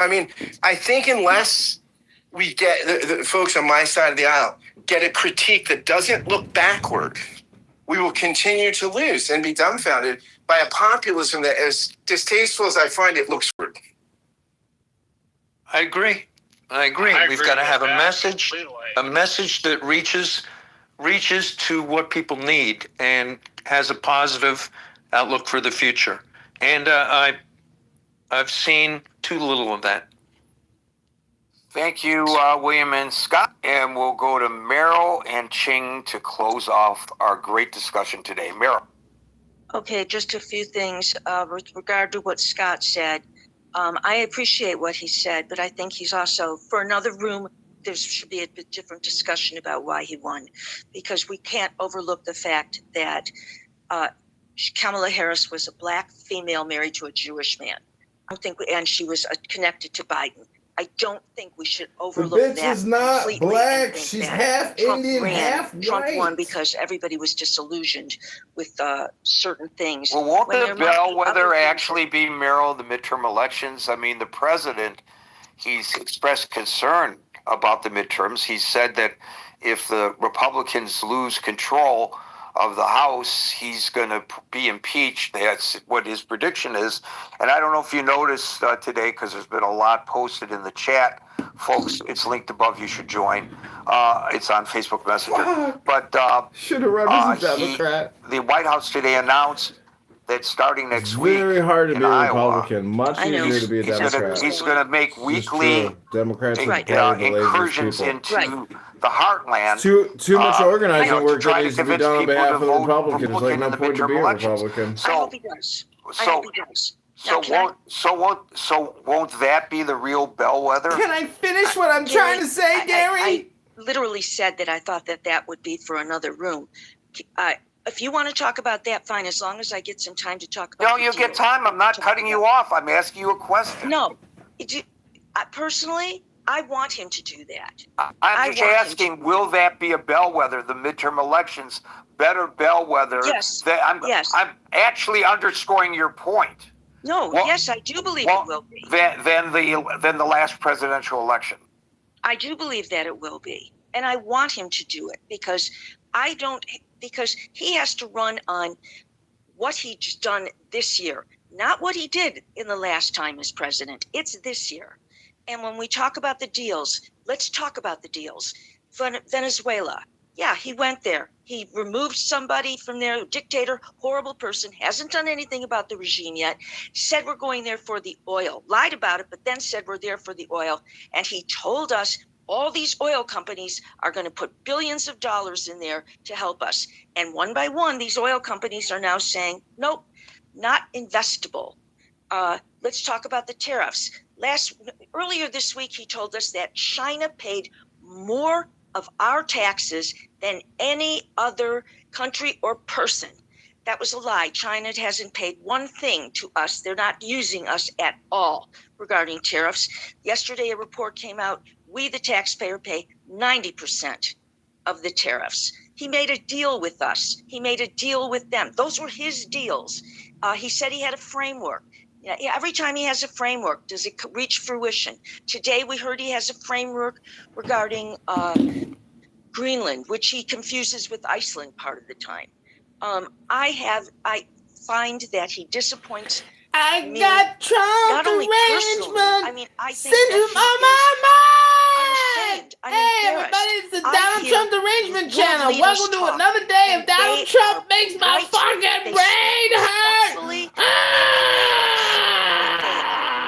I mean, I think unless we get the folks on my side of the aisle get a critique that doesn't look backward, we will continue to lose and be dumbfounded by a populism that, as distasteful as I find it, looks forward. I agree. We've got to have a message that reaches to what people need and has a positive outlook for the future. And I've seen too little of that. Thank you, William and Scott. And we'll go to Merrill and Ching to close off our great discussion today. Merrill. Okay, just a few things with regard to what Scott said. I appreciate what he said, but I think he's also, for another room, there should be a bit different discussion about why he won, because we can't overlook the fact that Kamala Harris was a Black female married to a Jewish man. I don't think, and she was connected to Biden. I don't think we should overlook that. The bitch is not Black. She's half Indian, half white. Trump won because everybody was disillusioned with certain things. Well, won't the bellwether actually be, Merrill, the midterm elections? I mean, the president, he's expressed concern about the midterms. He said that if the Republicans lose control of the House, he's going to be impeached. That's what his prediction is. And I don't know if you noticed today, because there's been a lot posted in the chat. Folks, it's linked above. You should join. It's on Facebook Messenger. But should have run as a Democrat. The White House today announced that starting next week, very hard to be a Republican. Iowa, much easier to be a Democrat. He's going to make weekly Democrats incursions into the heartland. Too much organizing work that needs to be done on behalf of the Republicans. Like no point to be a Republican. I hope he does. I hope he does. So won't that be the real bellwether? Can I finish what I'm trying to say, Gary? I literally said that I thought that would be for another room. If you want to talk about that, fine, as long as I get some time to talk about it. No, you get time. I'm not cutting you off. I'm asking you a question. No. Personally, I want him to do that. I'm just asking, will that be a bellwether, the midterm elections, better bellwether? Yes. I'm actually underscoring your point. No, yes, I do believe it will be. Than the last presidential election. I do believe that it will be. And I want him to do it because he has to run on what he's done this year, not what he did in the last time as president. It's this year. And when we talk about the deals, let's talk about the deals. Venezuela. Yeah, he went there. He removed somebody from there, dictator, horrible person, hasn't done anything about the regime yet, said we're going there for the oil, lied about it, but then said we're there for the oil. And he told us all these oil companies are going to put billions of dollars in there to help us. And one by one, these oil companies are now saying, nope, not investable. Let's talk about the tariffs. Earlier this week, he told us that China paid more of our taxes than any other country or person. That was a lie. China hasn't paid one thing to us. They're not using us at all regarding tariffs. Yesterday, a report came out. We, the taxpayer, pay 90% of the tariffs. He made a deal with us. He made a deal with them. Those were his deals. He said he had a framework. Yeah, every time he has a framework, does it reach fruition? Today, we heard he has a framework regarding Greenland, which he confuses with Iceland part of the time. I find that he disappoints me, got Trump not only personally. I mean, I think syndrome that on my mind. I'm Hey, embarrassed. everybody, it's the Donald Trump derangement channel. leaders Welcome to talk, another day and of Donald they Trump are makes my right. fucking They brain speak hurt. respectfully,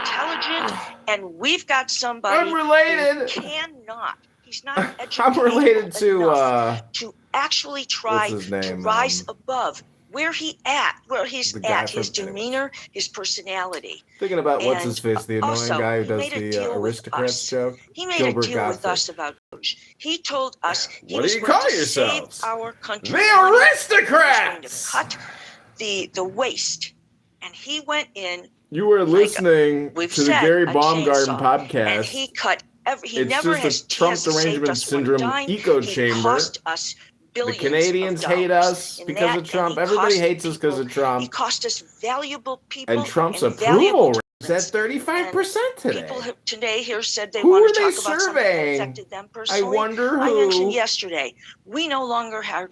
intelligent, and we've got somebody I'm related. who cannot. He's not educated I'm related to to actually try what's his name? to rise above where he's The guy at, his from- demeanor, his personality. Thinking about what's And his face, the annoying also, guy who he does made a the deal with aristocrats us. joke. He made Gilbert a deal with Gottfried. us about Doge. He told us he What was do you going call to yourselves? save our country. The money. aristocrats! He was going to cut the waste. And he went in. You were listening We've to the said Gary a Baumgarten chainsaw, podcast. and he cut he It's never just has, a Trump he hasn't saved derangement us one syndrome dime. echo He chamber. cost us The billions Canadians of hate dollars. us And because that- of Trump. and he Everybody cost hates us because people- of Trump. He cost us valuable people And Trump's valuable approval Said 35% today. People today here said they Who want are to they talk about something that surveying? affected them I personally. wonder I mentioned who. yesterday, we no longer have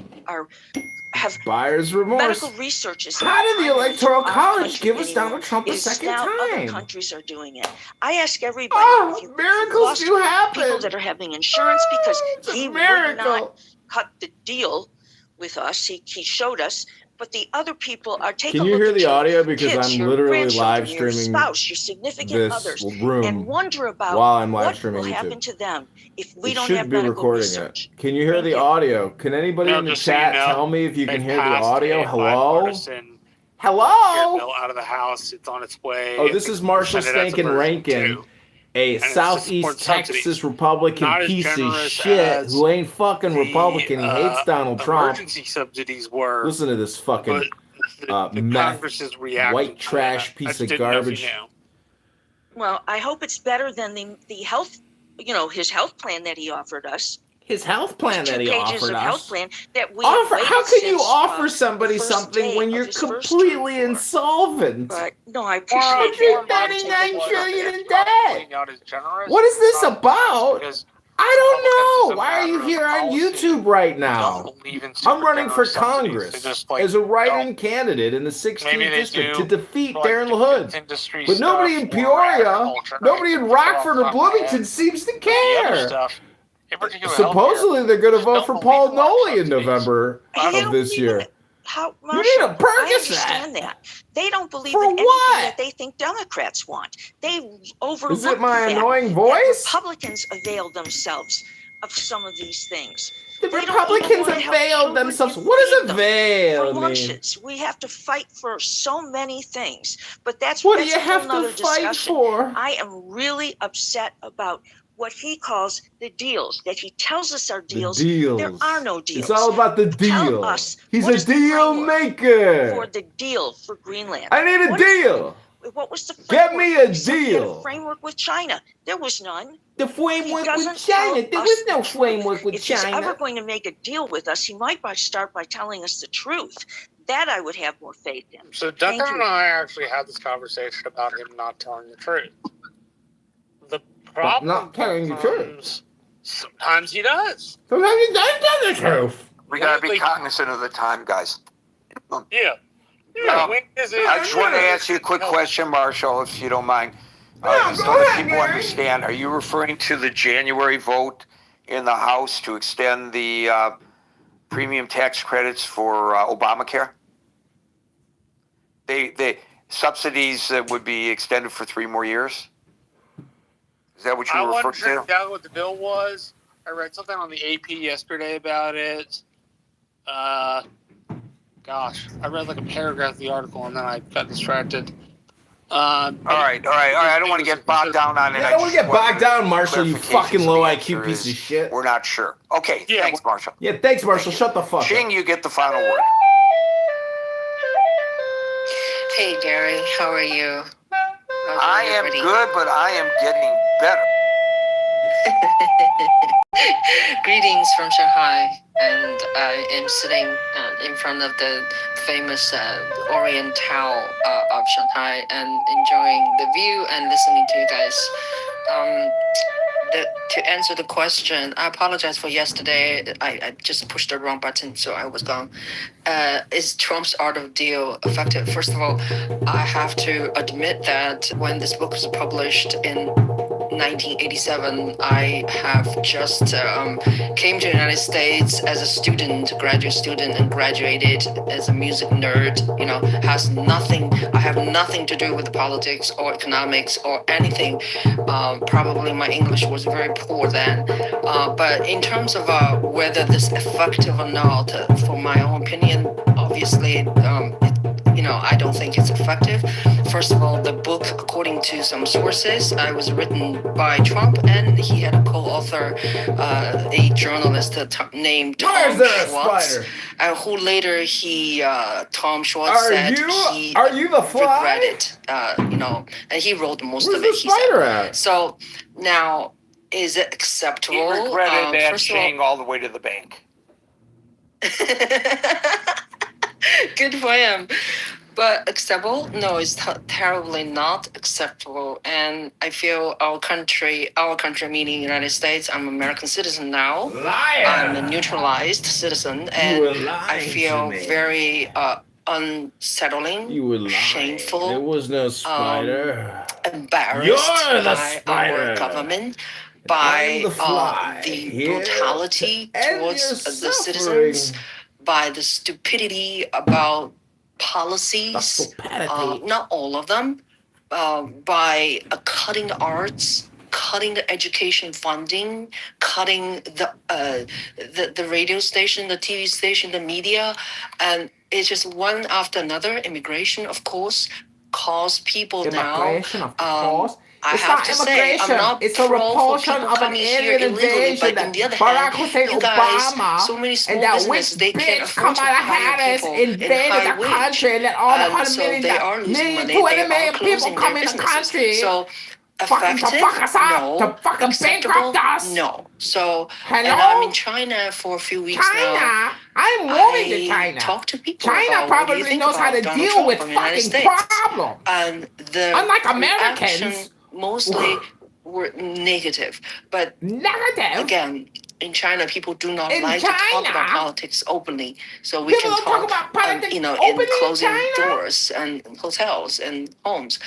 Buyer's remorse. medical research is How not did the primary to Electoral our College country give us anymore. Donald Trump a It is second now other time? countries are doing it. I ask everybody, if you Miracles lost do happen. people that are having insurance because It's a he would miracle. not cut the deal with us. He showed us. But the other people are taking. Can you hear the audio? Because kids, I'm your literally live grandchildren, your streaming spouse, your significant this others, room and wonder about while I'm live what streaming will YouTube. happen to them if we It don't should have be medical recording research. it. Can you hear Thank the you. audio? Can anybody in the just so chat you know, tell me if you they can hear the passed audio? a Hello? bipartisan bill Hello? out of the House. It's on its way. Oh, this is Marshall Senate has a Stankin version Rankin, too. a it's to Southeast support subsidies. Texas Republican Not as piece of generous shit as who ain't fucking the, Republican. He hates Donald Trump. Emergency subsidies were. Listen to this fucking the meth, Congress's reaction white trash piece of garbage. Well, I hope it's better than the health, his health plan that he offered us. His health plan that he Two pages offered of us. health plan that we How can you since, offer somebody the first something day when of you're his first completely term for. insolvent? But no, I But appreciate you're that. 99 trillion in debt. What is this about? I don't know. Why are you here on YouTube right now? I'm running for Congress as a write-in candidate in the 16th district to defeat Darren LaHood. But nobody in Peoria, nobody in Rockford or Bloomington seems to care. Supposedly they're going to vote for Paul Nolly in November of this year. You need a Percocet. I understand that. They don't believe For in anything what? that they think Democrats want. They overlook Is it my the fact annoying that voice? Republicans avail themselves of some of these things. The They don't even Republicans wanna help availed children themselves. and What feed does them avail for mean? lunches. We have to fight for so many things, but that's What do that's you a whole have nother to fight discussion. for? I am really upset about what he calls the deals, that he tells us are deals. The deals. There are no deals. It's all about the Tell deal. us, He's what a is the deal framework maker. for the deal for Greenland. I need a What is deal. What was the Get framework? me a He said he had deal. a framework with China. There was none. The framework He with doesn't China. tell There us was no the truth. framework with If he's ever China. going to make a deal with us, he might start by telling us the truth. That I would have more faith in. So Duncan Thank and you. I actually had this conversation about him not telling the truth. The But problem not telling the truth. comes, sometimes he does. Sometimes he does tell the truth. We gotta be cognizant of the time, guys. Yeah. When is it? I just want to ask you a quick question, Marshall, if you don't mind. Yeah, So go that ahead, people Gary. understand, are you referring to the January vote in the House to extend the premium tax credits for Obamacare? They subsidies that would be extended for 3 more years? Is that what you I were wasn't referring sure to? exactly what the bill was. I read something on the AP yesterday about it. Gosh, I read like a paragraph of the article and then I got distracted. All right. I don't want to get bogged down on it. I don't want to get bogged down, Marshall, you fucking low IQ piece of shit. We're not sure. Okay, Yeah. thanks, Marshall. Yeah, thanks, Marshall. Shut the fuck Ching, up. you get the final word. Hey Gary, how are you? I am good, but I am getting better. Greetings from Shanghai, and I am sitting in front of the famous Oriental of Shanghai and enjoying the view and listening to you guys. To answer the question, I apologize for yesterday. I just pushed the wrong button, so I was gone. Is Trump's Art of Deal effective? First of all, I have to admit that when this book was published in 1987, I have just came to the United States as a student, graduate student, and graduated as a music nerd. Has nothing. I have nothing to do with politics or economics or anything. Probably my English was very poor then. But in terms of whether this is effective or not, for my own opinion, obviously, I don't think it's effective. First of all, the book, according to some sources, was written by Trump, and he had a co-author, a journalist named Tom Schwartz, who later Tom Schwartz said he Are you the fly? regretted, and he wrote most Where's of it. the spider at? So now, is it acceptable? He regretted first of all, Ching all the way to the bank. good for him. But acceptable? No, it's terribly not acceptable. And I feel our country meaning United States, I'm an American citizen now. Liar! I'm a neutralized citizen, and I feel very unsettling, You were lying. shameful. There was no spider. Embarrassed You're the by spider. our government, by the brutality towards the suffering. citizens, by the stupidity about policies, not all of them, by cutting the arts, cutting the education funding, cutting the radio station, the TV station, the media, and it's just one after another. Immigration, of course, cause people Immigration, now. of course. I It's have not to say, I'm immigration. not It's a pro for repulsion people of an coming here alien illegally, invasion but on the other Barack hand, Hussein you guys, Obama so many small and that businesses, they witch can't bitch afford to Kamala hire Harris people in invaded high the wage. country and let all the 100 So they are losing million, money. 20 They are million people closing come their in the businesses. country. So Fucking to effective? fuck us up, No. to fucking Acceptable? bankrupt us. No. So, Hello? and I'm in China for a few weeks now. China? I'm moving to China. Talk to people China about what do you probably think knows how about to Donald deal Trump with from the United fucking States. problems. And the Unlike reaction Americans. mostly were negative. But Negative? again, in China, people do not In like to talk China? about politics openly. So we People can don't talk about politics in openly in closing China? doors and hotels and homes.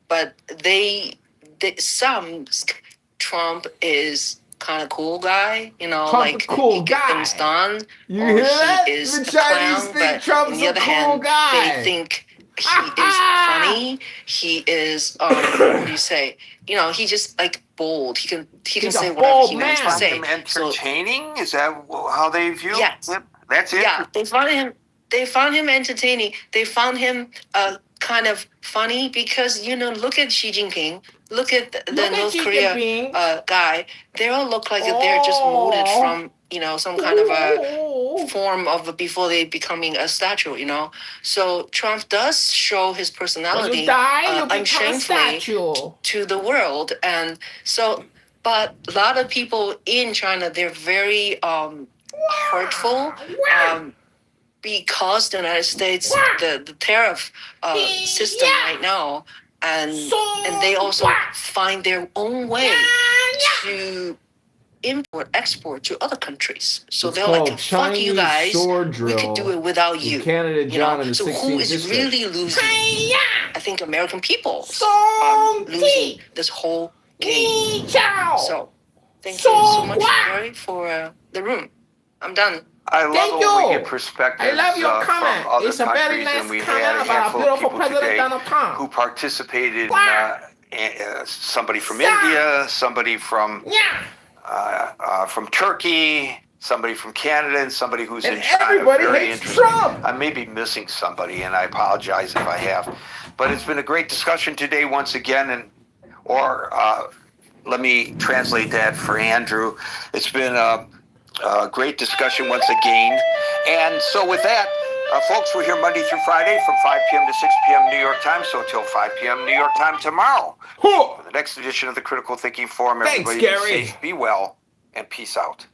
But some Trump is kind of cool guy, Trump like a cool he get guy. things done, You or hear that? he is The a Chinese clown. think But Trump's on the a other cool hand, guy. they think he is funny. He is what do you say? He just like bold. He can He's say a whatever bold he man. wants to Find say. him entertaining? Is that how they view Yes. him? That's it. Yeah, they found him entertaining. They found him kind of funny because look at Xi Jinping, look at the North Korea guy. They all look like they're just molded from some kind of a form of before they becoming a statue. So Trump does show his personality. You die, you become a unshamefully statue. to the world, and so. But a lot of people in China, they're very hurtful. Because the United States, the tariff system right now, and they also find their own way to import, export to other countries. So It's they're like, called fuck you guys, sword we could do it without you. Canada, John, in the So 16th who is district. really losing? I think American people are losing this whole game. So thank you so much, Gary, for the room. I'm done. I love it when we get perspectives I love your comment. from other It's a very countries, nice and we comment had a about our handful of beautiful people President today Donald Trump. who participated. Somebody from India, somebody from Turkey, somebody from Canada, and somebody who's in China. Everybody Very hates interesting. Trump. I may be missing somebody, and I apologize if I have. But it's been a great discussion today once again, let me translate that for Andrew. It's been a great discussion once again. And so with that, folks, we're here Monday through Friday from 5 p.m. to 6 p.m. New York time. So until 5 p.m. New York time tomorrow. For the next edition of the Critical Thinking Forum, everybody be safe, be well, and peace out.